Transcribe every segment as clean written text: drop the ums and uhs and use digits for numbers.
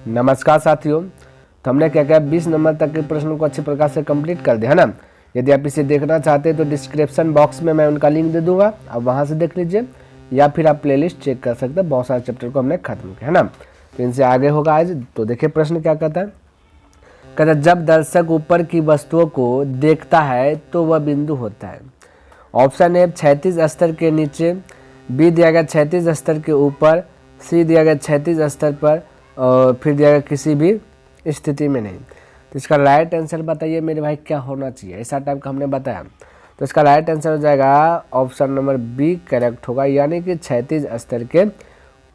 नमस्कार साथियों, तो हमने क्या क्या 20 नंबर तक के प्रश्न को अच्छे प्रकार से कंप्लीट कर दिया है ना। यदि आप इसे देखना चाहते हैं तो डिस्क्रिप्शन बॉक्स में मैं उनका लिंक दे दूंगा, आप वहां से देख लीजिए या फिर आप प्लेलिस्ट चेक कर सकते हैं। बहुत सारे चैप्टर को हमने खत्म किया है ना, तो इनसे आगे होगा आज। तो देखिए प्रश्न क्या कहता है। कहता है जब दर्शक ऊपर की वस्तुओं को देखता है तो वह बिंदु होता है। ऑप्शन ए 36 स्तर के नीचे, बी दिया गया 36 स्तर के ऊपर, सी दिया गया 36 स्तर पर और फिर दिया गया किसी भी स्थिति में नहीं। तो इसका राइट आंसर बताइए मेरे भाई क्या होना चाहिए, ऐसा टाइप का हमने बताया। तो इसका राइट आंसर हो जाएगा ऑप्शन नंबर बी करेक्ट होगा, यानी कि 36 स्तर के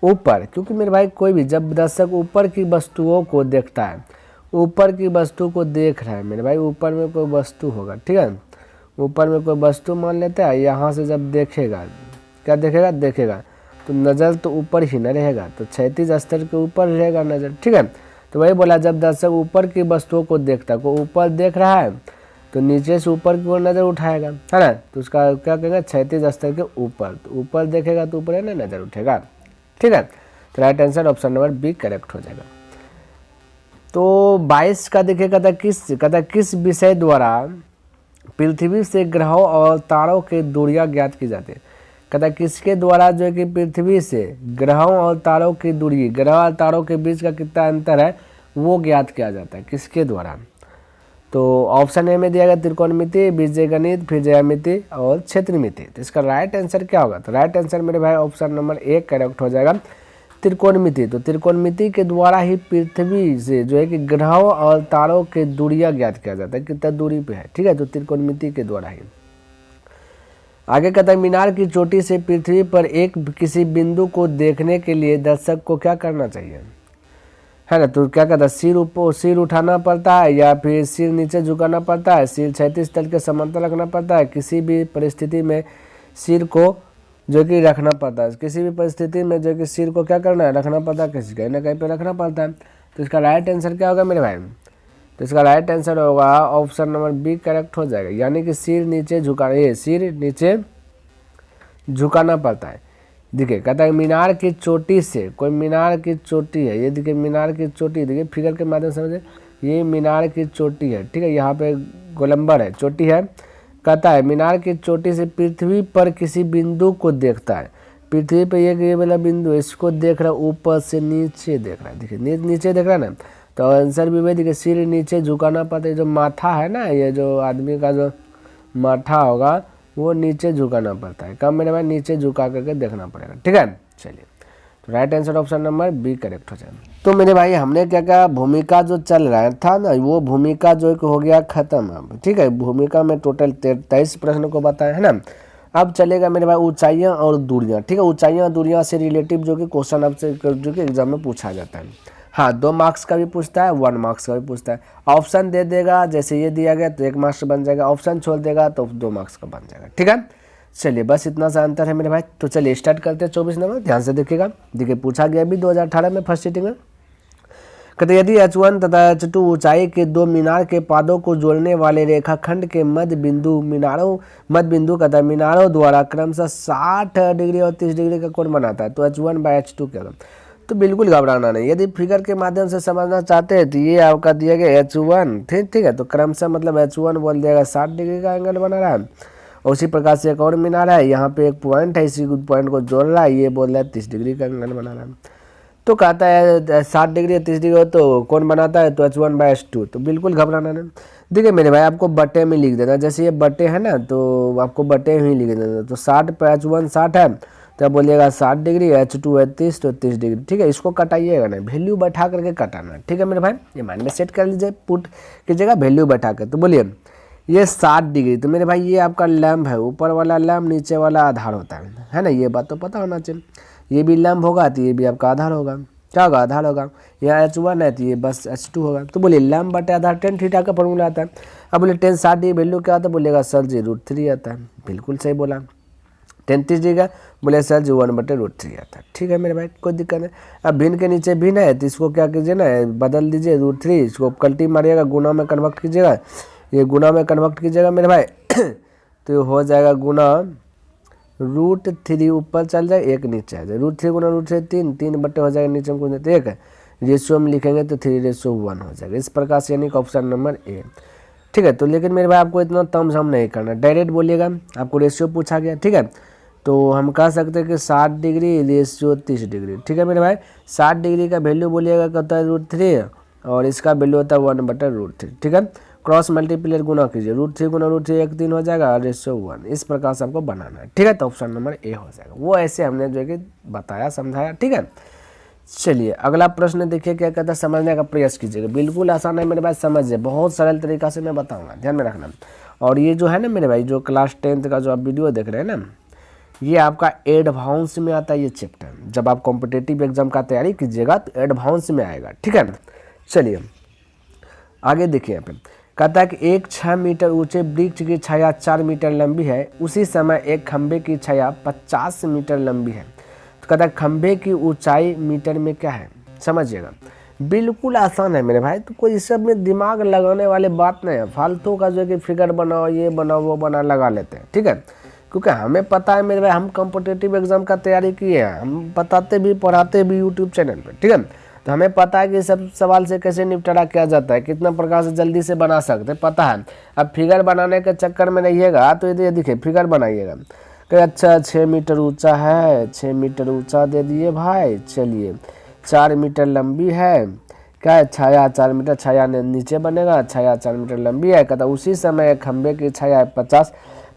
ऊपर। क्योंकि मेरे भाई कोई भी जब दर्शक ऊपर की वस्तुओं को देखता है, ऊपर की वस्तु को देख रहा है मेरे भाई, ऊपर में कोई वस्तु होगा, ठीक है, ऊपर में कोई वस्तु मान लेता है। यहाँ से जब देखेगा, क्या देखेगा, देखेगा तो नज़र तो ऊपर ही न रहेगा, तो 36 स्तर के ऊपर रहेगा नज़र, ठीक है। तो वही बोला जब दर्शक ऊपर की वस्तुओं को देखता है, को ऊपर देख रहा है तो नीचे से ऊपर की ओर नज़र उठाएगा, है ना। तो उसका क्या कहेंगे 36 स्तर के ऊपर, तो ऊपर देखेगा तो ऊपर है ना नज़र उठेगा, ठीक है। तो right answer option number B correct हो जाएगा। तो 22 का देखिएगा कहता किस विषय द्वारा पृथ्वी से ग्रहों और तारों की दूरियां ज्ञात की जाती है। कहता किसके द्वारा जो है कि पृथ्वी से ग्रहों और तारों की दूरी, ग्रह और तारों के बीच का कितना अंतर है वो ज्ञात किया जाता है, किसके द्वारा। तो ऑप्शन ए में दिया गया त्रिकोणमिति, बीजगणित, फिर ज्यामिति और क्षेत्रमिति। तो इसका राइट आंसर क्या होगा। तो राइट आंसर मेरे भाई ऑप्शन नंबर ए करेक्ट हो जाएगा, त्रिकोणमिति। तो त्रिकोणमिति के द्वारा ही पृथ्वी से जो है कि ग्रहों और तारों की दूरियां ज्ञात किया जाता है, कितना दूरी पे है, ठीक है। तो त्रिकोणमिति के द्वारा ही। आगे कहता है मीनार की चोटी से पृथ्वी पर एक किसी बिंदु को देखने के लिए दर्शक को क्या करना चाहिए, है ना। तो क्या कहता है सिर उठाना पड़ता है या फिर सिर नीचे झुकाना पड़ता है, सिर 36 तल के समांतर रखना पड़ता है, किसी भी परिस्थिति में सिर को जो कि रखना पड़ता है, किसी भी परिस्थिति में जो कि सिर को क्या करना है, रखना पड़ता है, किसी कहीं ना कहीं पे रखना पड़ता है। तो इसका राइट आंसर क्या होगा मेरे भाई। तो इसका राइट आंसर होगा ऑप्शन नंबर बी करेक्ट हो जाएगा, यानी कि सिर नीचे झुकाना, ये सिर नीचे झुकाना पड़ता है। देखिए कहता है मीनार की चोटी से, कोई मीनार की चोटी है, ये देखिए मीनार की चोटी, देखिए फिगर के माध्यम से समझे, ये मीनार की चोटी है, ठीक है, यहाँ पे गोलंबर है, चोटी है। कहता है मीनार की चोटी से पृथ्वी पर किसी बिंदु को देखता है, पृथ्वी पे ये वाला बिंदु इसको देख रहा है, ऊपर से नीचे देख रहा है, देखिए नीचे देख रहा है ना। तो आंसर भी वही देखिए सिर नीचे झुकाना पड़ता है, जो माथा है ना, ये जो आदमी का जो माथा होगा वो नीचे झुकाना पड़ता है, कम मेरे भाई नीचे झुका करके देखना पड़ेगा, ठीक है। चलिए तो right answer option number B correct हो जाएगा। तो मेरे भाई हमने क्या क्या भूमिका जो चल रहा था ना, वो भूमिका जो हो गया खत्म अब, ठीक है। भूमिका में टोटल 23 प्रश्न को बताया है ना। अब चलेगा मेरे भाई ऊंचाइयां और दूरियां, ठीक है। ऊंचाइयां दूरियां से रिलेटिव जो कि क्वेश्चन आपसे जो कि एग्जाम में पूछा जाता है। हाँ 2 मार्क्स का भी पूछता है, 1 मार्क्स का भी पूछता है। ऑप्शन दे देगा, जैसे ये दिया गया तो 1 मार्क्स बन जाएगा, ऑप्शन छोड़ देगा तो 2 मार्क्स का बन जाएगा, ठीक है। चलिए बस इतना सा अंतर है मेरे भाई। तो चलिए स्टार्ट करते हैं 24 नंबर, ध्यान से देखिएगा। देखिए पूछा गया भी 2018 में फर्स्ट सीटिंग में। कहते यदि H1 तथा H2 ऊंचाई के 2 मीनार के पादों को जोड़ने वाले रेखाखंड के मध्य बिंदु कहता मीनारों द्वारा क्रमशः 60 डिग्री और 30 डिग्री का कोण बनाता है, तो H1/H2 क्या। तो बिल्कुल घबराना नहीं, यदि फिगर के माध्यम से समझना चाहते हैं तो ये आपका दिया गया H1, ठीक है। तो क्रमशः मतलब H1 बोल दिया 60 डिग्री का एंगल बना रहा है, और उसी प्रकार से एक और मीनार है, यहाँ पे एक पॉइंट है, इसी पॉइंट को जोड़ रहा है, ये बोल रहा है 30 डिग्री का एंगल बना रहा है। तो कहता है 60 डिग्री 30 डिग्री हो तो कौन बनाता है, तो H1/H2। तो बिल्कुल घबराना नहीं। देखिए मेरे भाई आपको बटे में लिख देना, जैसे ये बटे है ना तो आपको बटे में ही लिख देना। तो 60 पे H1 60 है तो आप बोलिएगा 60 डिग्री, H2 है 30 तो 30 डिग्री, ठीक है। इसको कटाइएगा ना, वैल्यू बैठा करके कटाना, ठीक है मेरे भाई। ये माइंड में सेट कर लीजिए, पुट कीजिएगा वैल्यू बैठा कर। तो बोलिए ये 60 डिग्री, तो मेरे भाई ये आपका लैम्प है, ऊपर वाला लैम्प नीचे वाला आधार होता है ना, ये बात तो पता होना चाहिए। ये भी लैम्प होगा तो ये भी आपका आधार होगा, क्या होगा, आधार होगा। यहाँ H1 है तो ये बस H2 होगा। तो बोलिए लैम्प बटे आधार tan थीटा का फॉर्मूला आता है। अब बोलिए tan 60 डिग्री वैल्यू क्या आता है, बोलेगा सर जी √3 आता है, बिल्कुल सही बोला। tan 30 डिग्री का बोले सर जी 1/√3 आता है, ठीक है मेरे भाई, कोई दिक्कत नहीं। अब भिन्न के नीचे भिन्न है तो इसको क्या कीजिए ना, बदल दीजिए √3, इसको कल्टी मारिएगा, गुना में कन्वर्ट कीजिएगा, ये गुना में कन्वर्ट कीजिएगा मेरे भाई तो हो जाएगा गुना √3 ऊपर चल जाए, 1 नीचे आ जाए, √3 गुना √3 3 बटे हो जाएगा, नीचे में कुछ नहीं तो 1 है, रेशियो में लिखेंगे तो 3:1 हो जाएगा। इस प्रकार से यानी कि ऑप्शन नंबर ए। ठीक है, तो लेकिन मेरे भाई आपको इतना तमझम नहीं करना, डायरेक्ट बोलिएगा। आपको रेशियो पूछा गया, ठीक है, तो हम कह सकते हैं कि 60 डिग्री रेशियो 30 डिग्री। ठीक है मेरे भाई, 60 डिग्री का वैल्यू बोलिएगा कहता है √3 और इसका वैल्यू होता है 1/√3। ठीक है, क्रॉस मल्टीप्लियर गुना कीजिए, √3 गुना √3 1 3 हो जाएगा और रेशियो 1। इस प्रकार से आपको बनाना है। ठीक है, तो ऑप्शन नंबर ए हो जाएगा। वो ऐसे हमने जो है कि बताया, समझाया। ठीक है, चलिए अगला प्रश्न देखिए क्या कहता है, समझने का प्रयास कीजिएगा। बिल्कुल आसान है मेरे भाई, समझिए, बहुत सरल तरीका से मैं बताऊंगा, ध्यान में रखना। और ये जो है ना मेरे भाई, जो क्लास 10th का जो आप वीडियो देख रहे हैं ना, ये आपका एडवांस में आता है ये चैप्टर। जब आप कॉम्पिटिटिव एग्जाम का तैयारी कीजिएगा तो एडवांस में आएगा। ठीक है, चलिए आगे देखिए। यहाँ पे कहता है कि एक 6 मीटर ऊंचे वृक्ष की छाया 4 मीटर लंबी है, उसी समय एक खंबे की छाया 50 मीटर लंबी है। तो कहता है खंबे की ऊंचाई मीटर में क्या है, समझिएगा। बिल्कुल आसान है मेरे भाई, तो कोई इस सब में दिमाग लगाने वाले बात नहीं है। फालतू का जो है कि फिगर बनाओ, ये बनाओ, वो बना लगा लेते हैं। ठीक है, क्योंकि हमें पता है मेरे भाई, हम कॉम्पिटिटिव एग्जाम का तैयारी किए हैं, हम बताते भी पढ़ाते भी यूट्यूब चैनल पे। ठीक है, तो हमें पता है कि सब सवाल से कैसे निपटारा किया जाता है, कितना प्रकार से जल्दी से बना सकते हैं, पता है। अब फिगर बनाने के चक्कर में रहिएगा तो ये देखिए फिगर बनाइएगा कि अच्छा 6 मीटर ऊंचा है, 6 मीटर ऊंचा दे दिए भाई। चलिए 4 मीटर लंबी है, क्या है, छाया 4 मीटर, छाया ने नीचे बनेगा, छाया 4 मीटर लंबी है। कहता उसी समय खंबे की छाया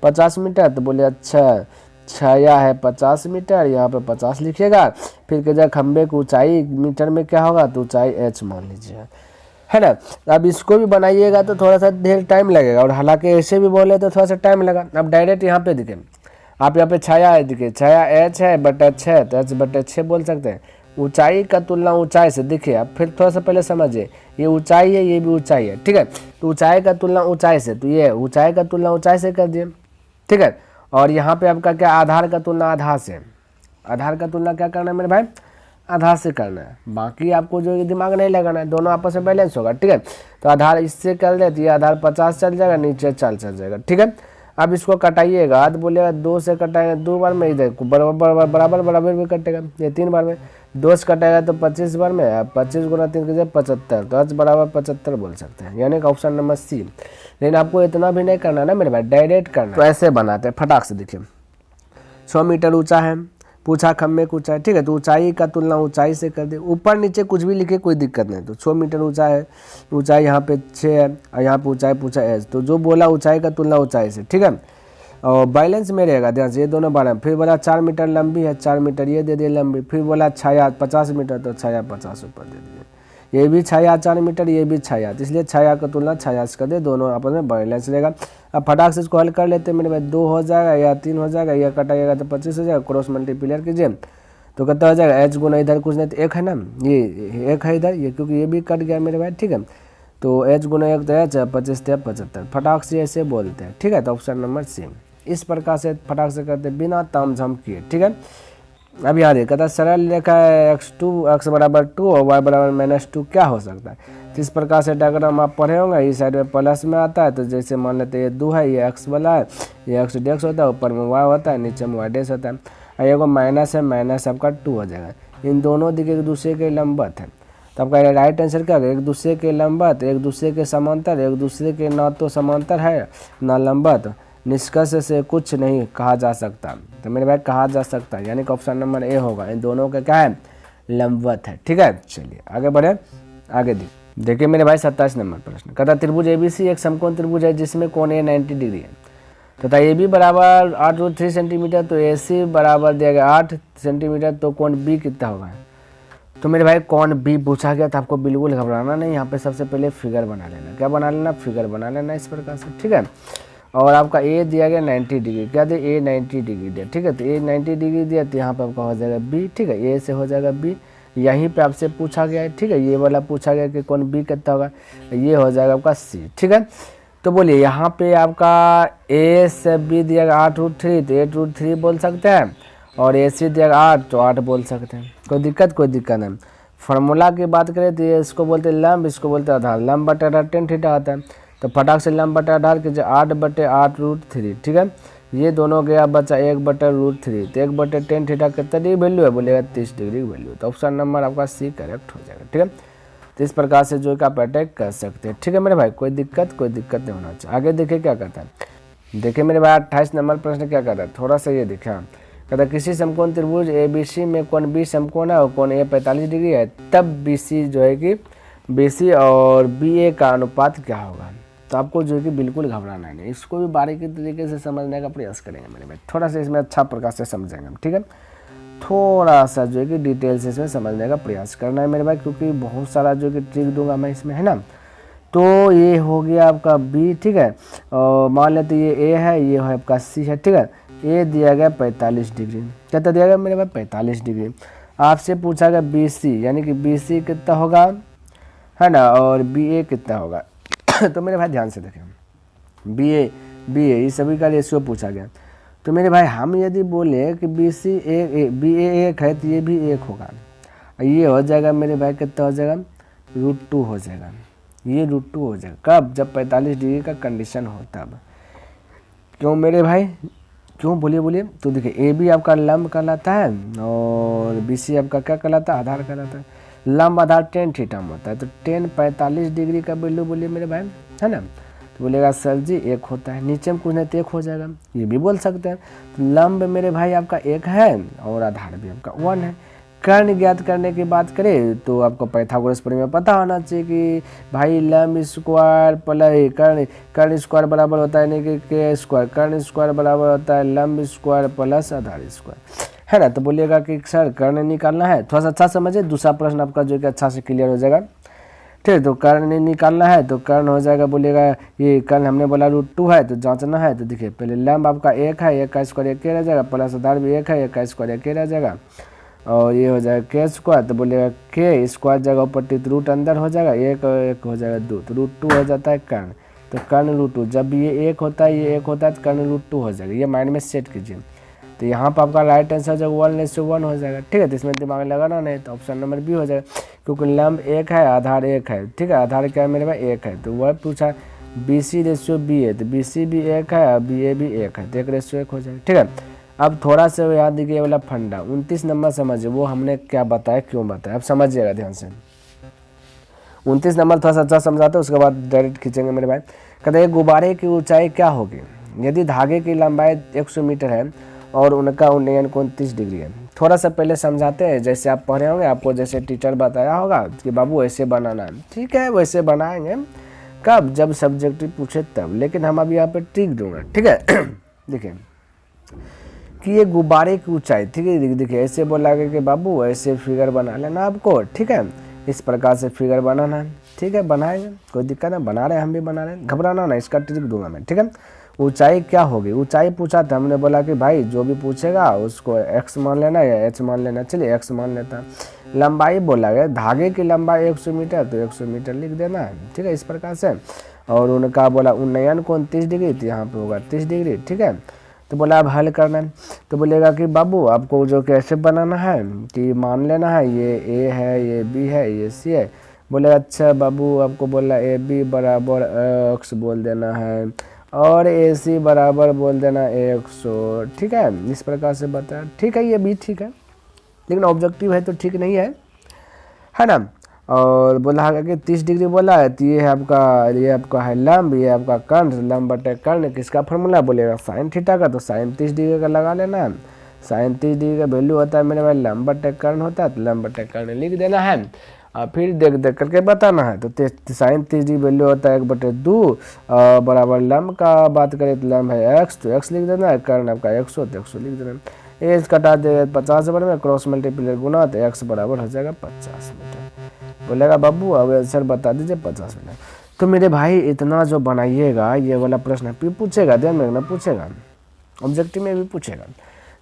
50 मीटर। तो बोले अच्छा छाया है 50 मीटर, यहाँ पे 50 लिखिएगा। फिर के जगह खंबे की ऊंचाई मीटर में क्या होगा, तो ऊंचाई h मान लीजिए, है ना। अब इसको भी बनाइएगा तो थोड़ा सा ढेर टाइम लगेगा, और हालांकि ऐसे भी बोले तो थोड़ा सा टाइम लगा। अब डायरेक्ट यहाँ पे दिखे, आप यहाँ पे छाया है, दिखे छाया h है बटा 6, तो h/6 बोल सकते हैं। ऊंचाई का तुलना ऊंचाई से, देखिए अब फिर थोड़ा सा पहले समझिए, ये ऊंचाई है, ये भी ऊंचाई है। ठीक है, तो ऊंचाई का तुलना ऊंचाई से, तो ये ऊंचाई का तुलना ऊंचाई से कर दिए। ठीक है, और यहाँ पे आपका क्या, आधार का तुलना आधार से। आधार का तुलना क्या करना है मेरे भाई, आधार से करना है। बाकी आपको जो दिमाग नहीं लगाना है, दोनों आपस में बैलेंस होगा। ठीक है, तो आधार इससे कर दे तो ये आधार 50 चल जाएगा, नीचे 4 चल जाएगा। ठीक है, अब इसको कटाइएगा तो बोलेगा 2 से कटाएंगे 2 बार में, इधर बराबर भी कटेगा, ये 3 बार में। 2 से कटाएगा तो 25 बार में, 25 गुना 3 कीजिए 75, तो h बराबर 75 बोल सकते हैं, यानी कि ऑप्शन नंबर सी। लेकिन आपको इतना भी नहीं करना ना मेरे भाई, डायरेक्ट करना। तो ऐसे बनाते हैं फटाक से, देखिए 100 मीटर ऊंचा है, पूछा खंबे की ऊंचाई। ठीक है, तो ऊंचाई का तुलना ऊंचाई से कर दे, ऊपर नीचे कुछ भी लिखे कोई दिक्कत नहीं। तो 100 मीटर ऊंचा है, ऊंचाई यहाँ पे 6 है और यहाँ पे ऊंचाई पूछा h, तो जो बोला ऊंचाई का तुलना ऊंचाई से। ठीक है, और बैलेंस में रहेगा, ध्यान से, ये दोनों बार। फिर बोला 4 मीटर लंबी है, 4 मीटर ये दे दिए लंबी। फिर बोला छाया 50 मीटर, तो छाया 50 ऊपर दे दिए। ये भी छाया 4 मीटर, ये भी छाया, तो इसलिए छाया का तुलना छाया से कर दे, दोनों आपस में बैलेंस रहेगा। अब फटाक से इसको हल कर लेते हैं मेरे भाई, 2 हो जाएगा या 3 हो जाएगा, या कटाइएगा तो 25 हो जाएगा। क्रॉस मल्टीप्लियर कीजिए तो कितना हो जाएगा, h गुना इधर कुछ नहीं तो 1 है ना, ये 1 है इधर, ये क्योंकि ये भी कट गया मेरे भाई। ठीक है, तो h गुना 1 तो h, 25 से 75, फटाक से ऐसे बोलते हैं। ठीक है, तो ऑप्शन नंबर सी। इस प्रकार से फटाक से करते बिना तामझाम किए। ठीक है, अब यहाँ देखा था सरल रेखा है x बराबर 2 और y बराबर -2, क्या हो सकता है। तो इस प्रकार से डायग्राम आप पढ़े होंगे, इस साइड में प्लस में आता है, तो जैसे मान लेते हैं ये 2 है, ये x वाला है, ये x डेक्स होता है, ऊपर में y होता है, नीचे में y डेक्स होता है, और ये माइनस है, माइनस आपका 2 हो जाएगा। इन दोनों दिखे एक दूसरे के लंबवत है, तो आपका राइट आंसर क्या है, एक दूसरे के लंबवत, एक दूसरे के समांतर, एक दूसरे के ना तो समांतर है ना लंबवत, निष्कर्ष से कुछ नहीं कहा जा सकता। तो मेरे भाई कहा जा सकता है, यानी कि ऑप्शन नंबर ए होगा, इन दोनों का क्या है, लंबवत है। ठीक है, चलिए आगे बढ़े। आगे देखिए मेरे भाई 27 नंबर प्रश्न कहता त्रिभुज एबीसी एक समकोण त्रिभुज है जिसमें कोण ए 90 डिग्री है तथा ए बी बराबर 8√3 सेंटीमीटर, तो ए सी बराबर दिया गया 8 सेंटीमीटर, तो कोण बी कितना होगा। तो मेरे भाई कोण बी पूछा गया था, आपको बिल्कुल घबराना नहीं, यहाँ पे सबसे पहले फिगर बना लेना। क्या बना लेना, फिगर बना लेना इस प्रकार से। ठीक है, और आपका ए दिया गया 90 डिग्री, क्या दे, ए 90 डिग्री दिया। ठीक है, तो ए 90 डिग्री दिया, तो यहाँ पे आपका हो जाएगा बी। ठीक है, ए से हो जाएगा बी, यहीं पे आपसे पूछा गया है। ठीक है, ये वाला पूछा गया कि कौन बी कितना होगा, ये हो जाएगा आपका सी। ठीक है, तो बोलिए यहाँ पे आपका ए से बी दिया गया 8√3, तो 8√3 बोल सकते हैं, और ए सी दिया गया 8, तो 8 बोल सकते हैं। कोई दिक्कत नहीं। फार्मूला की बात करें तो ये इसको बोलते हैं लंब, इसको बोलते हैं आधार। लंब बटे आधार tan थीटा आता है, तो फटाक से लंब बटे आधार कीजिए 8/8√3। ठीक है, ये दोनों गया बचा 1/√3, तो 1/tan थीटा कितना डिग्री वैल्यू है, बोलेगा 30 डिग्री की वैल्यू। तो ऑप्शन नंबर आपका सी करेक्ट हो जाएगा। ठीक है, तो इस प्रकार से जो आप अटैक कर सकते हैं। ठीक है मेरे भाई, कोई दिक्कत नहीं होना चाहिए। आगे देखिए क्या कहता है, देखिए मेरे भाई 28 नंबर प्रश्न क्या कहता है, थोड़ा सा ये देखिए। कहता है किसी समकोण त्रिभुज ABC में कोण B समकोण है और कोण A 45 डिग्री है, तब BC जो है कि BC और BA का अनुपात क्या होगा। तो आपको जो है कि बिल्कुल घबराना नहीं, इसको भी बारीकी तरीके से समझने का प्रयास करेंगे मेरे भाई, थोड़ा सा इसमें अच्छा प्रकार से समझेंगे हम। ठीक है, थोड़ा सा जो है कि डिटेल से इसमें समझने का प्रयास करना है मेरे भाई, क्योंकि बहुत सारा जो कि ट्रिक दूंगा मैं इसमें, है ना। तो ये हो गया आपका B। ठीक है, और मान लेते ये A है, ये है आपका C है। ठीक है, A दिया गया 45 डिग्री, कितना दिया गया मेरे भाई 45 डिग्री। आपसे पूछा गया BC, यानी कि BC कितना होगा, है ना, और BA कितना होगा। तो मेरे भाई ध्यान से देखें, BA ये सभी का रेशियो पूछा गया। तो मेरे भाई हम यदि बोले कि BA 1 है तो ये भी 1 होगा, ये हो जाएगा मेरे भाई कितना हो जाएगा, √2 हो जाएगा, ये √2 हो जाएगा। कब, जब 45 डिग्री का कंडीशन हो तब। क्यों मेरे भाई, क्यों, बोलिए। तो देखिए AB आपका लंब कहलाता है और BC आपका क्या कहलाता है, आधार कहलाता है। लंब आधार tan थीटा में होता है, तो tan 45 डिग्री का वैल्यू बोलिए मेरे भाई, है ना। तो बोलेगा सर जी 1 होता है, नीचे में कुछ नहीं तो 1 हो जाएगा, ये भी बोल सकते हैं। तो लंब मेरे भाई आपका 1 है और आधार भी आपका 1 है। कर्ण ज्ञात करने की बात करें तो आपको पाइथागोरस प्रमेय में पता होना चाहिए कि भाई लंब स्क्वायर प्लस कर्ण स्क्वायर बराबर होता है, यानी कि के स्क्वायर, कर्ण स्क्वायर बराबर होता है लंब स्क्वायर प्लस आधार स्क्वायर, है ना। तो बोलिएगा कि सर कर्ण निकालना है, थोड़ा सा अच्छा समझिए, दूसरा प्रश्न आपका जो कि अच्छा से क्लियर हो जाएगा। ठीक है, तो कर्ण निकालना है तो कर्ण हो जाएगा, बोलिएगा ये कर्ण हमने बोला √2 है, तो जांचना है। तो देखिए पहले लंब आपका 1 है, 1 का स्क्वायर 1 रह जाएगा, प्लस आधार भी 1 है, 1 का स्क्वायर 1 रह जाएगा, और ये हो जाएगा के स्क्वायर। तो बोलिएगा के स्क्वायर जगह ऊपर रूट अंदर हो जाएगा, 1 और 1 हो जाएगा 2, तो √2 हो जाता है कर्ण। तो कर्ण √2, जब ये 1 होता है, ये 1 होता है, तो कर्ण √2 हो जाएगा, ये माइंड में सेट कीजिए। तो यहाँ पर आपका राइट आंसर जो 1:1 हो जाएगा। ठीक है, तो इसमें दिमाग लगाना नहीं, तो ऑप्शन नंबर बी हो जाएगा, क्योंकि लंब 1 है, आधार 1 है। ठीक है, आधार क्या है मेरे पास 1 है, तो वह पूछा BC/B है, तो BC भी 1 है और BA भी 1 है, तो 1:1 हो जाएगा। ठीक है, अब थोड़ा सा याद देखिए वाला फंडा 29 नंबर समझिए, वो हमने क्या बताया, क्यों बताया, अब समझिएगा ध्यान से। 29 नंबर थोड़ा सा अच्छा समझाते, उसके बाद डायरेक्ट खींचेंगे मेरे भाई। कहते हैं गुब्बारे की ऊंचाई क्या होगी यदि धागे की लंबाई 100 मीटर है और उनका उन्नयन कोण 30 डिग्री है। थोड़ा सा पहले समझाते हैं, जैसे आप पढ़े होंगे, आपको जैसे टीचर बताया होगा कि बाबू ऐसे बनाना है। ठीक है, वैसे बनाएंगे, कब, जब सब्जेक्टिव पूछे तब, लेकिन हम अभी यहाँ पे ट्रिक दूंगा। ठीक है, देखिए कि ये गुब्बारे की ऊंचाई, ठीक है, देखिए ऐसे बोला गया कि बाबू ऐसे फिगर बना लेना आपको। ठीक है, इस प्रकार से फिगर बनाना है। ठीक है, बनाएंगे, कोई दिक्कत नहीं, बना रहे हैं, हम भी बना रहे हैं, घबराना ना, इसका ट्रिक दूंगा मैं। ठीक है, ऊंचाई क्या होगी, ऊंचाई पूछा था, हमने बोला कि भाई जो भी पूछेगा उसको x मान लेना या h मान लेना, चलिए x मान लेता है। लंबाई बोला गया, धागे की लंबाई 100 मीटर, तो 100 मीटर लिख देना है। ठीक है, इस प्रकार से। और उनका बोला उन्नयन कोण 30 डिग्री, तो यहाँ पे होगा 30 डिग्री। ठीक है, तो बोला अब हल करना है, तो बोलेगा कि बाबू आपको जो कैसे बनाना है कि मान लेना है ये A है, ये B है, ये C है। बोले अच्छा बाबू आपको बोला AB बराबर x बोल देना है और AC बराबर बोल देना 100। ठीक है, इस प्रकार से बताया। ठीक है, ये भी ठीक है, लेकिन ऑब्जेक्टिव है तो ठीक नहीं है ना। और बोला है कि 30 डिग्री बोला है, तो ये आपका है लंब, ये आपका कर्ण, लंब बटे कर्ण किसका फॉर्मूला बोलेगा साइन थीटा का, तो साइन 30 डिग्री का लगा लेना है। साइन 30 डिग्री का वैल्यू होता है मेरे भाई लंब बटे कर्ण होता है, तो लंब बटे कर्ण लिख देना है और फिर देख देख करके बताना है। तो साइन 30 डिग्री वैल्यू होता है 1/2 बराबर लंब का बात करें तो लंब है x, तो x लिख देना है, कर्ण आपका 100, तो 100 लिख देना है। एज कटा दे 50 बार में क्रॉस मल्टीप्लाई गुना, तो x बराबर हो जाएगा 50 मीटर। बोलेगा बाबू अब आंसर बता दीजिए 50 मीटर। तो मेरे भाई इतना जो बनाइएगा, ये वाला प्रश्न भी पूछेगा, ध्यान में रखना, पूछेगा ऑब्जेक्टिव में भी पूछेगा।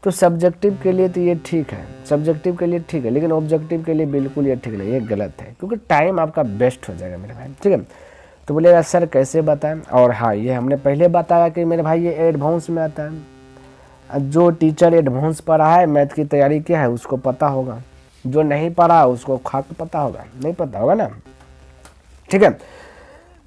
तो सब्जेक्टिव के लिए तो ये ठीक है, सब्जेक्टिव के लिए ठीक है, लेकिन ऑब्जेक्टिव के लिए बिल्कुल ये ठीक नहीं, ये गलत है, क्योंकि टाइम आपका बेस्ट हो जाएगा मेरे भाई। ठीक है, तो बोलेगा सर कैसे बताएं, और हाँ ये हमने पहले बताया कि मेरे भाई ये एडवांस में आता है। जो टीचर एडवांस पढ़ा है, मैथ की तैयारी किया है, उसको पता होगा, जो नहीं पढ़ा उसको खाक पता होगा, नहीं पता होगा ना। ठीक है,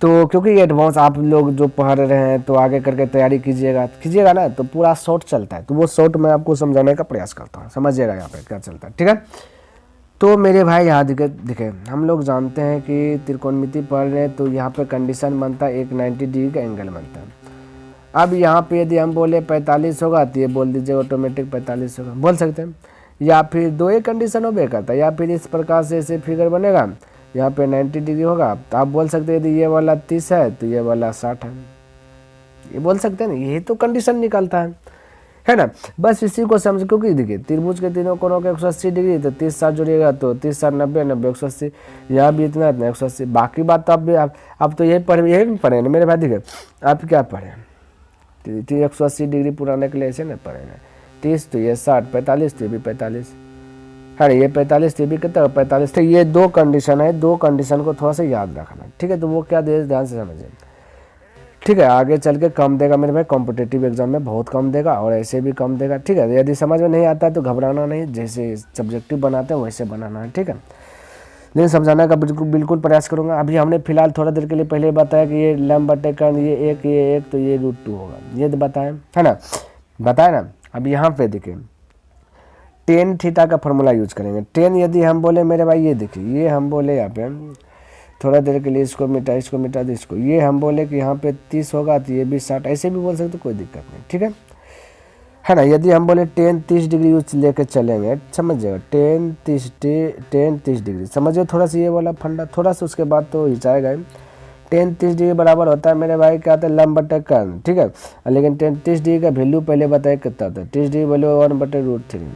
तो क्योंकि ये एडवांस आप लोग जो पढ़ रहे हैं तो आगे करके तैयारी कीजिएगा ना, तो पूरा शॉर्ट चलता है, तो वो शॉर्ट मैं आपको समझाने का प्रयास करता हूँ, समझिएगा यहाँ पे क्या चलता है, ठीक है। तो मेरे भाई यहाँ दिखे हम लोग जानते हैं कि त्रिकोणमिति पढ़ रहे हैं तो यहाँ पे कंडीशन बनता है, एक 90 डिग्री का एंगल बनता है। अब यहाँ पे यदि हम बोले 45 होगा तो ये बोल दीजिए ऑटोमेटिक 45 होगा, बोल सकते हैं। या फिर दो एक कंडीशन हो बे करता है, या फिर इस प्रकार से ऐसे फिगर बनेगा, यहाँ पे 90 डिग्री होगा तो आप बोल सकते हैं यदि ये वाला 30 है तो ये वाला 60 है, ये बोल सकते हैं ना, यही तो कंडीशन निकलता है ना। बस इसी को समझ, क्योंकि देखिए त्रिभुज के तीनों कोणों के 180 डिग्री, तो 30 साथ जोड़िएगा तो 30 साथ 90, 90 180, यहाँ भी इतना 180। बाकी बात तो आप तो यही पढ़े ना मेरे भाई। देखिए आप क्या पढ़े, 180 डिग्री पुराने के लिए ऐसे ना पढ़े ना, 30 तो ये 60, 45 तो ये भी 45 है ना, ये 45 तो ये भी कितना 45। तो ये दो कंडीशन है, दो कंडीशन को थोड़ा सा याद रखना, ठीक है। तो वो क्या दे, ध्यान से समझिए, ठीक है। आगे चल के कम देगा मेरे भाई, कॉम्पिटिटिव एग्जाम में बहुत कम देगा और ऐसे भी कम देगा, ठीक है। यदि समझ में नहीं आता है तो घबराना नहीं, जैसे सब्जेक्टिव बनाते हैं वैसे बनाना है, ठीक है। लेकिन समझाने का बिल्कुल प्रयास करूंगा। अभी हमने फिलहाल थोड़ा देर के लिए पहले बताया कि ये लंब बटे कर्ण, ये एक तो ये √2 होगा, ये तो बताएं है ना, बताया ना। अब यहाँ पे देखिए टेन थीटा का फॉर्मूला यूज करेंगे। टेन यदि हम बोले मेरे भाई, ये देखिए ये हम बोले यहाँ पे थोड़ा देर के लिए इसको मिटा दे इसको, ये हम बोले कि यहाँ पे 30 होगा तो ये भी 60, ऐसे भी बोल सकते, कोई दिक्कत नहीं, ठीक है ना। यदि हम बोले 10 30 डिग्री यूज लेके चलेंगे, समझिएगा 10 30 डिग्री, समझिए थोड़ा सा ये वाला फंडा, थोड़ा सा उसके बाद तो हिचाएगा। 10 30 डिग्री बराबर होता है मेरे भाई क्या होता है, लंब बटे कर्ण, ठीक है। लेकिन 10 30 डिग्री का वैल्यू पहले बताए कितना होता है, 30 डिग्री वैल्यू 1/√3,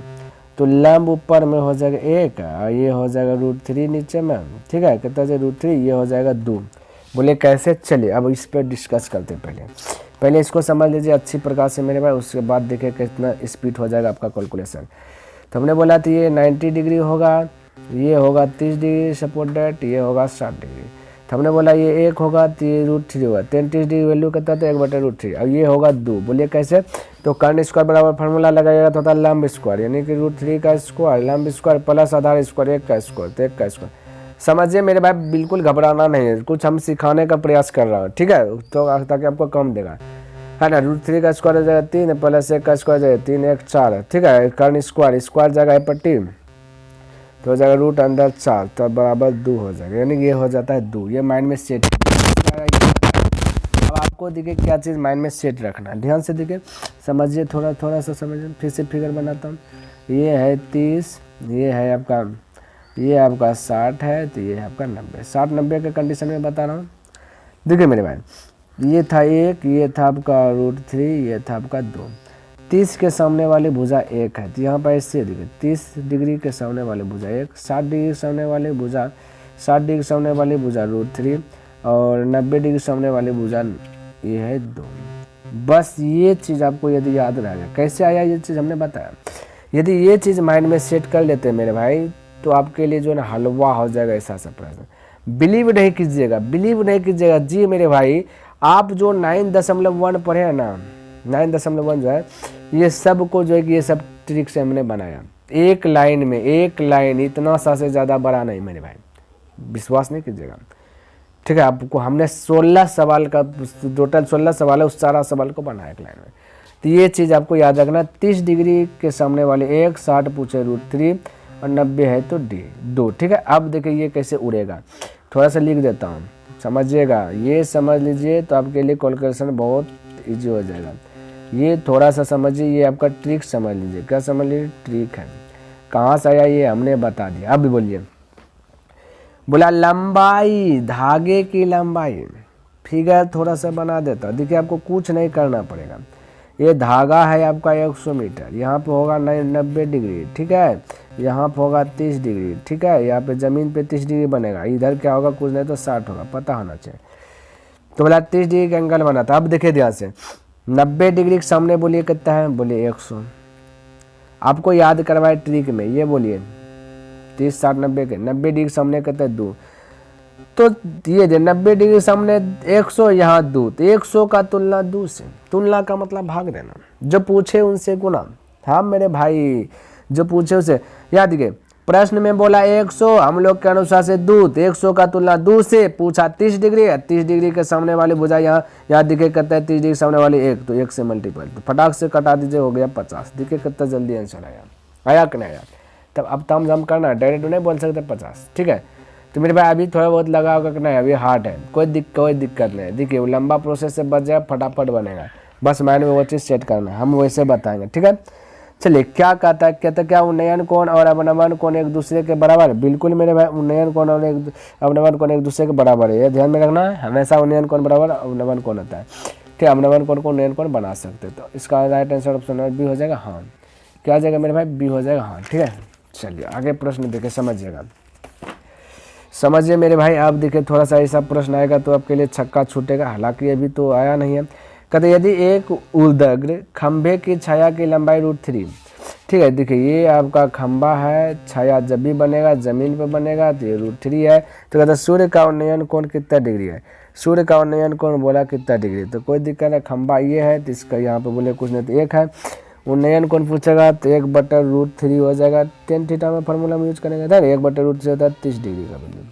तो लंब ऊपर में हो जाएगा 1 और ये हो जाएगा √3 नीचे में, ठीक है। कितना से √3, ये हो जाएगा 2। बोले कैसे, चलिए अब इस पर डिस्कस करते हैं। पहले इसको समझ लीजिए अच्छी प्रकार से मेरे भाई, उसके बाद देखिए कितना स्पीड हो जाएगा आपका कैलकुलेशन। तो हमने बोला था ये 90 डिग्री होगा, ये होगा 30 डिग्री सपोर्ट डेट, ये होगा 60 डिग्री। तो हमने बोला ये 1 होगा तो ये √3 होगा, 10 30 डिग्री वैल्यू कितना था 1/√3, अब ये होगा 2। बोलिए कैसे, तो कर्ण स्क्वायर बराबर फार्मूला लगाइएगा तो होता है लंब स्क्वायर, यानी कि √3 का स्क्वायर, लंब स्क्वायर प्लस आधार स्क्वायर 1 का स्क्वायर, तो 1 का स्क्वायर। समझिए मेरे भाई, बिल्कुल घबराना नहीं है, कुछ हम सिखाने का प्रयास कर रहा हूँ, ठीक है, तो ताकि आपको कम देगा, है ना। √3 का स्क्वायर हो जाएगा 3 प्लस 1 का स्क्वायर जाएगा 3 1 4, ठीक है। कर्ण स्क्वायर जाएगा पट्टी तो हो जाएगा √4 तो बराबर 2 हो जाएगा, यानी ये हो जाता है 2। ये माइंड में सेट। अब आपको देखिए क्या चीज़ माइंड में सेट रखना है, ध्यान से देखिए समझिए, थोड़ा सा समझिए। फिर से फिगर बनाता हूँ, ये है 30, ये है आपका, ये आपका 60 है, तो ये है आपका 90। 60 90 के कंडीशन में बता रहा हूँ। देखिए मेरे भाई, ये था 1, ये था आपका √3, ये था आपका 2। 30 के सामने वाली भुजा 1 है, तो यहाँ पर इससे देखिए 30 डिग्री के सामने वाली भुजा 1, 60 डिग्री के सामने वाली भुजा, 60 डिग्री के सामने वाली भुजा √3 और 90 डिग्री सामने वाली भुजा ये है 2। बस ये चीज़ आपको यदि याद रहेगा, कैसे आया ये चीज़ हमने बताया। यदि ये चीज़ माइंड में सेट कर लेते हैं मेरे भाई, तो आपके लिए जो है ना हलवा हो जाएगा ऐसा सा प्रश्न। बिलीव नहीं कीजिएगा जी मेरे भाई। आप जो 9.1 पढ़े हैं ना, 9.1 जो है, ये सब को जो है कि ये सब ट्रिक से हमने बनाया, एक लाइन इतना सा से ज़्यादा बड़ा नहीं मेरे भाई, विश्वास नहीं कीजिएगा, ठीक है। आपको हमने 16 सवाल का, टोटल 16 सवाल है, उस सारा सवाल को बनाया एक लाइन में। तो ये चीज़ आपको याद रखना, 30 डिग्री के सामने वाले 1, 60 पूछे √3 और 90 है तो 2, ठीक है। अब देखिए ये कैसे उड़ेगा, थोड़ा सा लिख देता हूँ, समझिएगा, ये समझ लीजिए तो आपके लिए कैलकुलेशन बहुत ईजी हो जाएगा। ये थोड़ा सा समझिए, ये आपका ट्रिक समझ लीजिए, क्या समझ लीजिए, ट्रिक है। कहाँ से आया ये हमने बता दिया। अब बोलिए, बोला लंबाई, धागे की लंबाई, फिगर थोड़ा सा बना देता। देखिए आपको कुछ नहीं करना पड़ेगा। ये धागा है आपका 100 मीटर, यहाँ पे होगा 90 डिग्री, ठीक है, यहाँ पे होगा 30 डिग्री, ठीक है, यहाँ पे ज़मीन पे 30 डिग्री बनेगा, इधर क्या होगा, कुछ नहीं तो 60 होगा, पता होना चाहिए। तो बोला 30 डिग्री का एंगल बना था। अब देखिए ध्यान से, 90 डिग्री के सामने बोलिए कितना है, बोलिए 100। आपको याद करवाए ट्रिक में, ये बोलिए 30 60 90 के 90 डिग्री के सामने कितना है 2, तो ये 90 डिग्री सामने 100, यहाँ 2, तो 100 का तुलना 2 से, तुलना का मतलब भाग देना, जो पूछे उनसे गुना। हाँ मेरे भाई, जो पूछे उसे याद रखिए, प्रश्न में बोला 100, हम लोग के अनुसार से दू, तो 100 का तुलना दू से, पूछा 30 डिग्री है, 30 डिग्री के सामने वाली भुजा यहाँ दिखे करता है 30 डिग्री सामने वाली 1, तो 1 से मल्टीपल, तो फटाक से कटा दीजिए, हो गया 50। देखिए कितना जल्दी आंसर आया कि नहीं आया। तब अब तम जम करना, डायरेक्ट नहीं बोल सकते 50, ठीक है। तो मेरे भाई अभी थोड़ा बहुत लगा होगा कि नहीं अभी हार्ड है, कोई दिक्कत नहीं। देखिए वो लंबा प्रोसेस से बच जाए, फटाफट बनेगा, बस माइंड में वो चीज़ सेट करना है, हम वैसे बताएंगे, ठीक है। चलिए क्या कहता है, कहता क्या उन्नयन कोण और अवनमन कोण एक दूसरे के बराबर है। बिल्कुल मेरे भाई उन्नयन कोण और अवनमन कोण एक दूसरे के बराबर है, ये ध्यान में रखना है। हमेशा उन्नयन कोण बराबर अवनमन कोण होता है, ठीक है। अवनमन कोण को उन्नयन कोण बना सकते, तो इसका राइट आंसर ऑप्शन बी हो जाएगा, हाँ। क्या हो जाएगा मेरे भाई, बी हो जाएगा, हाँ, ठीक है। चलिए आगे प्रश्न देखे, समझिएगा, समझिए मेरे भाई। आप देखिए थोड़ा सा ऐसा प्रश्न आएगा तो आपके लिए छक्का छूटेगा, हालांकि अभी तो आया नहीं है। कहते यदि एक उर्ध्व खंभे की छाया की लंबाई √3, ठीक है। देखिए ये आपका खंभा है, छाया जब भी बनेगा जमीन पर बनेगा तो ये √3 है। तो कहते सूर्य का उन्नयन कोण कितना डिग्री है, सूर्य का उन्नयन कोण बोला कितना डिग्री, तो कोई दिक्कत नहीं, खंभा ये है तो इसका यहाँ पे बोले कुछ नहीं तो 1 है। उन्नयन कोण पूछेगा तो 1/√3 हो जाएगा, tan थीटा में फार्मूला में यूज करेंगे था, 1/√3 होता है 30 डिग्री का वैल्यू,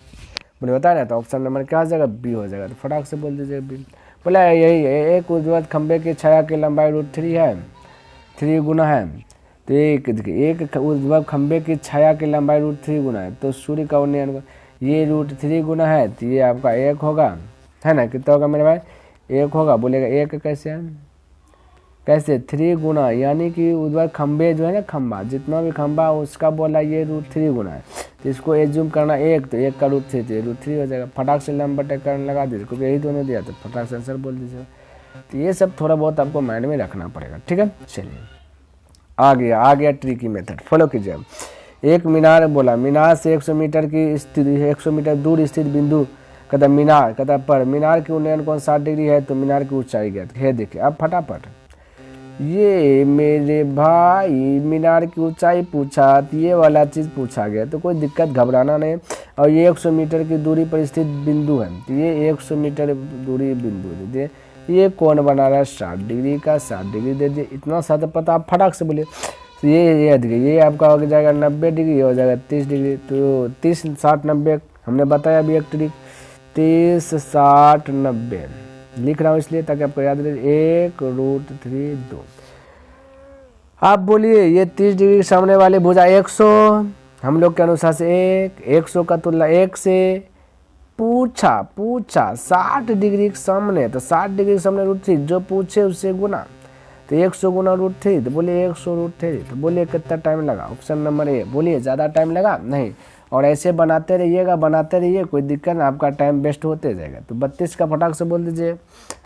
बोले बताया ना। तो ऑप्शन नंबर क्या हो जाएगा, बी हो जाएगा। तो फटाक से बोल दीजिए बी। बोला यही है, एक ऊर्ध्वाधर खंभे की छाया की लंबाई √3 है, 3 गुना है, तो एक ऊर्ध्वाधर खंभे की छाया की लंबाई √3 गुना है, तो सूर्य का उन्नयन ये √3 गुना है, तो ये आपका 1 होगा, है ना। कितना होगा मेरे भाई, 1 होगा। बोलेगा 1 कैसे है, कैसे 3 गुना, यानी कि ऊर्ध्वाधर खंभे जो है ना, खंभा जितना भी खंभा उसका बोला ये √3 गुना है, तो इसको एज्यूम करना 1, तो 1 का √3 तो √3 हो जाएगा। फटाक से लंबा टेक करने लगा दीजिए, क्योंकि यही तो नहीं दिया, तो फटाक से आंसर बोल दीजिए। तो ये सब थोड़ा बहुत आपको माइंड में रखना पड़ेगा, ठीक है। चलिए आ गया ट्रिकी मेथड, फॉलो कीजिए। एक मीनार बोला, मीनार से 100 मीटर की स्थित 100 मीटर दूर स्थित बिंदु कहता मीनार, कहता पर मीनार की उन्नयन कोण 60 डिग्री है, तो मीनार की ऊंचाई ज्ञात है। देखिए अब फटाफट ये मेरे भाई मीनार की ऊंचाई पूछा, तो ये वाला चीज़ पूछा गया, तो कोई दिक्कत घबराना नहीं। और ये 100 मीटर की दूरी पर स्थित बिंदु है, तो ये 100 मीटर दूरी बिंदु दे दिए। ये कौन बना रहा है 60 डिग्री का, 60 डिग्री दे दिए, इतना सा तो पता, आप फटाक से बोलिए। तो ये आपका हो जाएगा 90 डिग्री, हो जाएगा 30 डिग्री, तो 30 60 90 हमने बताया अभी एक ट्रिक, 30 60 90 लिख रहा हूँ इसलिए ताकि आपको याद रहे, 1√3 2। आप बोलिए ये 30 डिग्री सामने वाले भुजा 100, हम लोग के अनुसार से 100 का तुलना 1 से, पूछा 60 डिग्री के सामने, तो 60 डिग्री के सामने √3 जो पूछे उससे गुना, तो 100 गुना √3, तो बोलिए 100√3, तो बोलिए कितना टाइम लगा, ऑप्शन नंबर ए। बोलिए ज़्यादा टाइम लगा नहीं, और ऐसे बनाते रहिए, कोई दिक्कत ना, आपका टाइम वेस्ट होते जाएगा। तो 32 का फटाक से बोल दीजिए,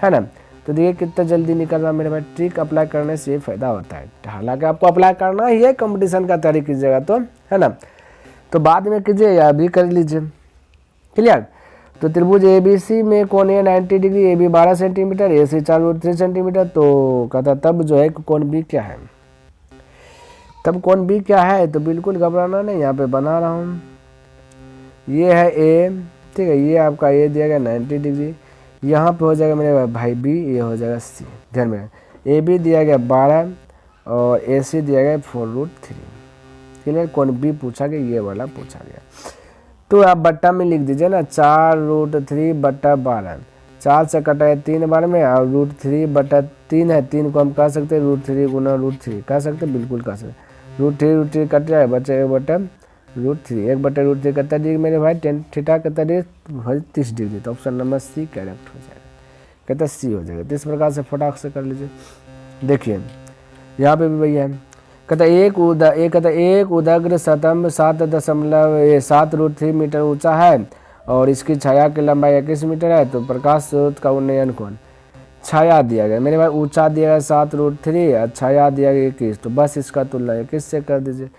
है ना। तो देखिए कितना जल्दी निकल रहा मेरे भाई, ट्रिक अप्लाई करने से ये फायदा होता है, हालांकि आपको अप्लाई करना ही है, कंपटीशन का तैयारी कीजिएगा तो, है ना। तो बाद में कीजिए या अभी कर लीजिए, क्लियर। तो त्रिभुज ABC में कोण ए 90 degree, AB 12 centimetre, AC 4√3 centimetre, तो कहता तब जो है कोण B क्या है, तब कोण B क्या है, तो बिल्कुल घबराना नहीं, यहाँ पे बना रहा हूँ। ये है A, ठीक है, ये आपका A दिया गया 90 डिग्री, यहाँ पे हो जाएगा मेरे भाई B, ये हो जाएगा C। ध्यान में AB दिया गया 12 और AC दिया गया 4√3, क्लियर। कोण B पूछा गया, ये वाला पूछा गया, तो आप बट्टा में लिख दीजिए ना, 4√3/12, 4 से कटा है 3 बार में, और √3/3 है, 3 को हम कह सकते हैं √3 गुना √3 कह सकते हैं, बिल्कुल कह सकते। √3 कट जाए, बचे 1/√3, 1/√3 कितना डिग्री मेरे भाई, tan थीटा कितना डिग्री 30 डिग्री, तो ऑप्शन नंबर C करेक्ट हो जाएगा, कहता C हो जाएगा। तो इस प्रकार से फटाक से कर लीजिए। देखिए यहाँ पे भी भैया कहता एक उदग्र स्तंभ 7.7 मीटर ऊंचा है और इसकी छाया की लंबाई 21 मीटर है, तो प्रकाश स्रोत का उन्नयन कोण, छाया दिया गया मेरे भाई, ऊंचा दिया गया 7√3 और छाया दिया गया 21, तो बस इसका तुलना 21 से कर दीजिए,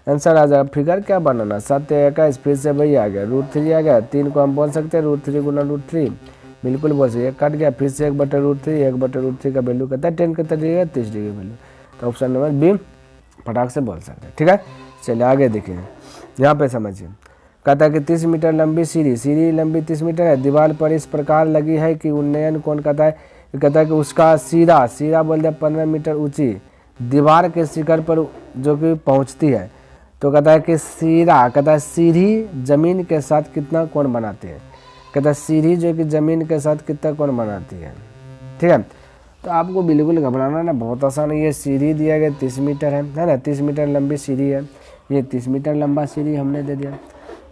आंसर आ जाएगा। फिगर क्या बनाना, 7 21, फिर से वही आ गया, √3 आ गया, 3 को हम बोल सकते हैं √3 गुना √3, बिल्कुल बोल सकते, कट गया, फिर से 1/√3 का वैल्यू कहता है 10 कितना डिग्री, 30 डिग्री वैल्यू, तो ऑप्शन नंबर बी फटाक से बोल सकते हैं, ठीक है। चलिए आगे देखिए, यहाँ पे समझिए। कहता है कि 30 मीटर लंबी सीढ़ी लंबी 30 मीटर है, दीवार पर इस प्रकार लगी है कि उन्नयन कोण कहता है कि उसका सीधा बोलते हैं 15 मीटर ऊंची दीवार के शिखर पर जो कि पहुँचती है, तो कहता है कि सीरा, कहता है सीढ़ी जमीन के साथ कितना कोण बनाती है। कहता है सीढ़ी जो कि जमीन के साथ कितना कोण बनाती है। ठीक है, तो आपको बिल्कुल घबराना ना, बहुत आसान है। ये सीढ़ी दिया गया 30 मीटर है ना, 30 मीटर लंबी सीढ़ी है, ये 30 मीटर लंबा सीढ़ी हमने दे दिया।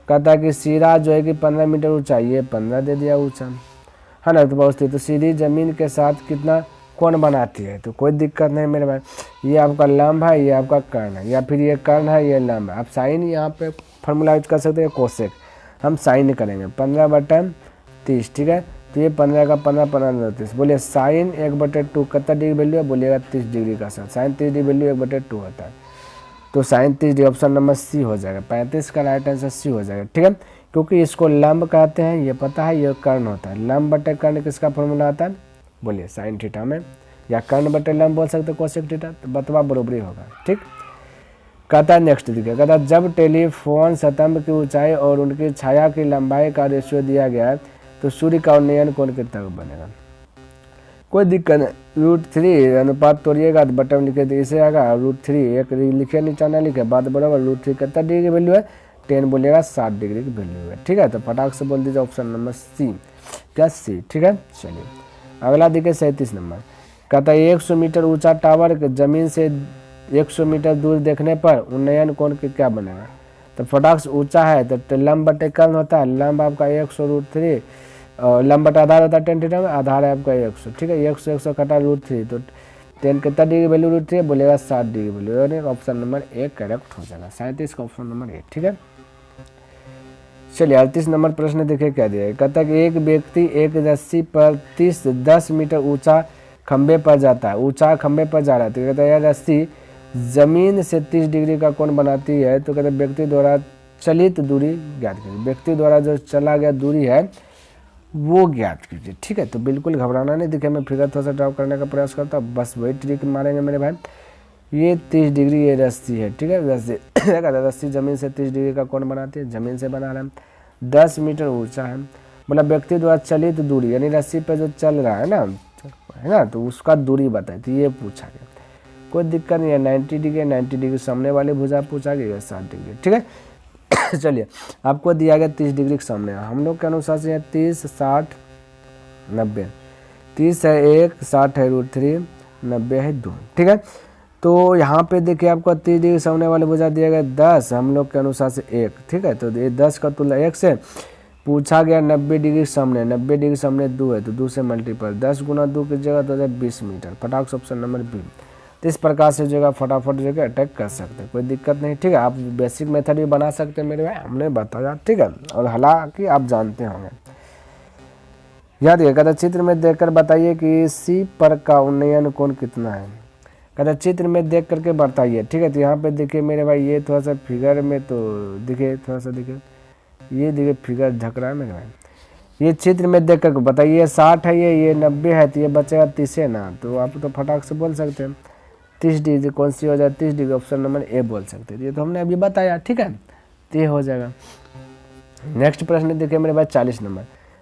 कहता है कि सीरा जो है कि 15 मीटर ऊंचा, ये 15 दे दिया ऊंचा, है ना। तो बहुत ही, तो सीढ़ी जमीन के साथ कितना कोण बनाती है, तो कोई दिक्कत नहीं मेरे भाई। ये आपका लंब है, ये आपका कर्ण है, या फिर ये कर्ण है, ये लंब है। आप साइन यहाँ पे फॉर्मूला यूज कर सकते हैं, कोसेक हम साइन करेंगे 15/30। ठीक है, तो ये 15 का 15, 15 30। बोलिए साइन 1/2 कितना डिग्री वैल्यू है, बोलिएगा 30 डिग्री का सर। साइन 30 डिग्री वैल्यू 1/2 होता है, तो sine 30 degree option number C हो जाएगा। 35 का राइट आंसर सी हो जाएगा। ठीक है, क्योंकि इसको लंब कहते हैं, ये पता है, ये कर्ण होता है। लंब बटे कर्ण किसका फॉर्मूला आता है, बोलिए साइन थीटा में, या कर्ण बटे लंब बोल सकते कोसेक थीटा, तो बतवा बरोबरी होगा। ठीक, कहता है नेक्स्ट देखिए, कहता है जब टेलीफोन स्तंभ की ऊंचाई और उनकी छाया की लंबाई का रेशियो दिया गया है तो सूर्य का उन्नयन कोण कितना बनेगा। कोई दिक्कत नहीं, √3 अनुपात तोड़िएगा तो बटन लिखे तो इसे आएगा √3, एक लिखे नीचा ना लिखे, बात बराबर। √3 कितना डिग्री की वैल्यू है, 10 बोलिएगा 60 डिग्री की वैल्यू है। ठीक है, तो फटाक से बोल दीजिए ऑप्शन नंबर सी, क्या सी। ठीक है, चलिए अगला देखिए 37 नंबर। कहता है 100 मीटर ऊंचा टावर जमीन से 100 मीटर दूर देखने पर उन्नयन कोण क्या बनेगा। तो फटाक से ऊंचा है तो लंब बटे कर्ण होता है, लंब आपका 100 √3, लंब बटा आधार होता है 10 थीटा में, आधार है आपका 100। ठीक है, 100 कटा √3, तो 10 कितना डिग्री वैल्यू √3 बोलेगा 60 degree value. Option number A correct हो जाएगा, 37 का ऑप्शन नंबर ए। ठीक है, चलिए 38 नंबर प्रश्न देखिए क्या दिया है। कहता है कि एक व्यक्ति एक रस्सी पर 10 मीटर ऊंचा खंबे पर जाता है, ऊंचा खंबे पर जा रहा है। तो कहता है यह रस्सी जमीन से 30 डिग्री का कोण बनाती है। तो कहते हैं व्यक्ति द्वारा चलित दूरी ज्ञात कीजिए, व्यक्ति द्वारा जो चला गया दूरी है वो ज्ञात कीजिए। ठीक है, तो बिल्कुल घबराना नहीं। देखिए मैं फिगर थोड़ा सा ड्रॉ करने का प्रयास करता हूँ, बस वही ट्रिक मारेंगे मेरे भाई। ये 30 डिग्री ये रस्सी है। ठीक है, रस्सी जमीन से 30 डिग्री का कोण बनाती है, जमीन से बना रहा है, 10 मीटर ऊंचा है। मतलब व्यक्ति द्वारा चलित दूरी यानी रस्सी पे जो चल रहा है ना, तो उसका दूरी बताए, तो ये पूछा गया। कोई दिक्कत नहीं है, 90 डिग्री 90 डिग्री सामने वाले भुजा पूछा गया, 60 डिग्री। ठीक है चलिए आपको दिया गया 30 डिग्री के सामने, हम लोग के अनुसार से 30 60 90, 30 है 1, 60 है √3, 90 है 2। ठीक है, तो यहाँ पे देखिए आपको 30 डिग्री सामने वाले भुजा दिया गया 10, हम लोग के अनुसार से 1। ठीक है, तो ये 10 का तुलना 1 से पूछा गया 90 डिग्री सामने, 90 डिग्री सामने 2 है, तो 2 से मल्टीपल 10 गुना 2 की जगह तो 20 मीटर। फटाक से ऑप्शन नंबर बी। तो इस प्रकार से जगह फटाफट जगह अटैक कर सकते हैं, कोई दिक्कत नहीं। ठीक है, आप बेसिक मेथड भी बना सकते हैं मेरे भाई, हमने बताया। ठीक है, और हालांकि आप जानते होंगे। याद रखिए, कहता चित्र में देखकर बताइए कि सी पर का उन्नयन कोण कितना है। कहता चित्र में देख करके बताइए। ठीक है, तो यहाँ पे देखिए मेरे भाई, ये थोड़ा सा फिगर में तो देखिए, थोड़ा सा देखिए, ये देखिए फिगर ढक रहा है मेरे भाई। ये चित्र में देख करके बताइए, ये 60 है, ये 90 है, तो ये बचेगा 30 है ना। तो आप तो फटाक से बोल सकते हैं 30 डिग्री कौन सी हो जाए, 30 डिग्री ऑप्शन नंबर ए बोल सकते हैं। ये तो हमने अभी बताया। ठीक है, तो ये हो जाएगा। नेक्स्ट प्रश्न देखिए मेरे भाई 40 नंबर।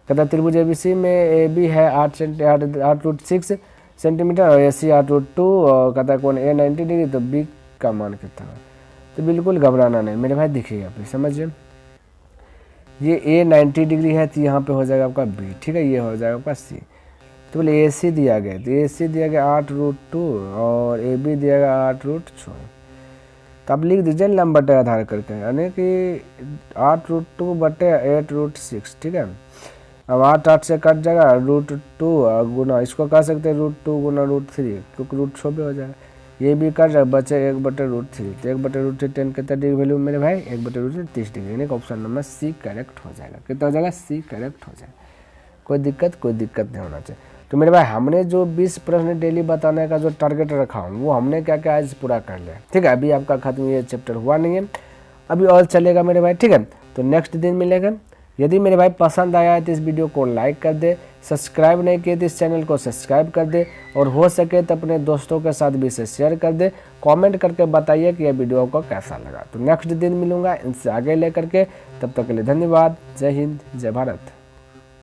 कहता त्रिभुज एबीसी में ए बी है 8√6 सेंटीमीटर और ए सी 8√2, और कहता कौन ए 90 डिग्री, तो बी का मान कितना है। तो बिल्कुल घबराना नहीं मेरे भाई, देखिए आप समझिए, ये ए 90 डिग्री है, तो यहाँ पे हो जाएगा आपका बी। ठीक है, ये हो जाएगा आपका सी। तो बोले ए सी दिया गया, तो ए सी दिया गया 8√2 और ए बी दिया गया 8√6। तो आप लिख दीजिए लंब बटे आधार करके, यानी कि 8√2 बटे 8√6। ठीक है, अब 8 से कट जाएगा √2 गुना, इसको कह सकते हैं √2 गुना √3, क्योंकि √6 भी हो जाएगा। ये भी कट जाए, बचे 1/√3, तो 1/√3 10 कितना डिग्री वैल्यू मेरे भाई, 1/√3 30 डिग्री, यानी कि ऑप्शन नंबर सी करेक्ट हो जाएगा। कितना हो जाएगा, सी करेक्ट हो जाएगा। कोई दिक्कत नहीं होना चाहिए। तो मेरे भाई हमने जो 20 प्रश्न डेली बताने का जो टारगेट रखा हूँ वो हमने क्या क्या आज पूरा कर लिया। ठीक है, अभी आपका खत्म, ये चैप्टर हुआ नहीं है, अभी और चलेगा मेरे भाई। ठीक है, तो नेक्स्ट दिन मिलेगा। यदि मेरे भाई पसंद आया है तो इस वीडियो को लाइक कर दे, सब्सक्राइब नहीं किए तो इस चैनल को सब्सक्राइब कर दे, और हो सके तो अपने दोस्तों के साथ भी इसे शेयर कर दे। कमेंट करके बताइए कि यह वीडियो को कैसा लगा। तो नेक्स्ट दिन मिलूंगा इनसे आगे लेकर के, तब तक के लिए धन्यवाद। जय हिंद, जय भारत।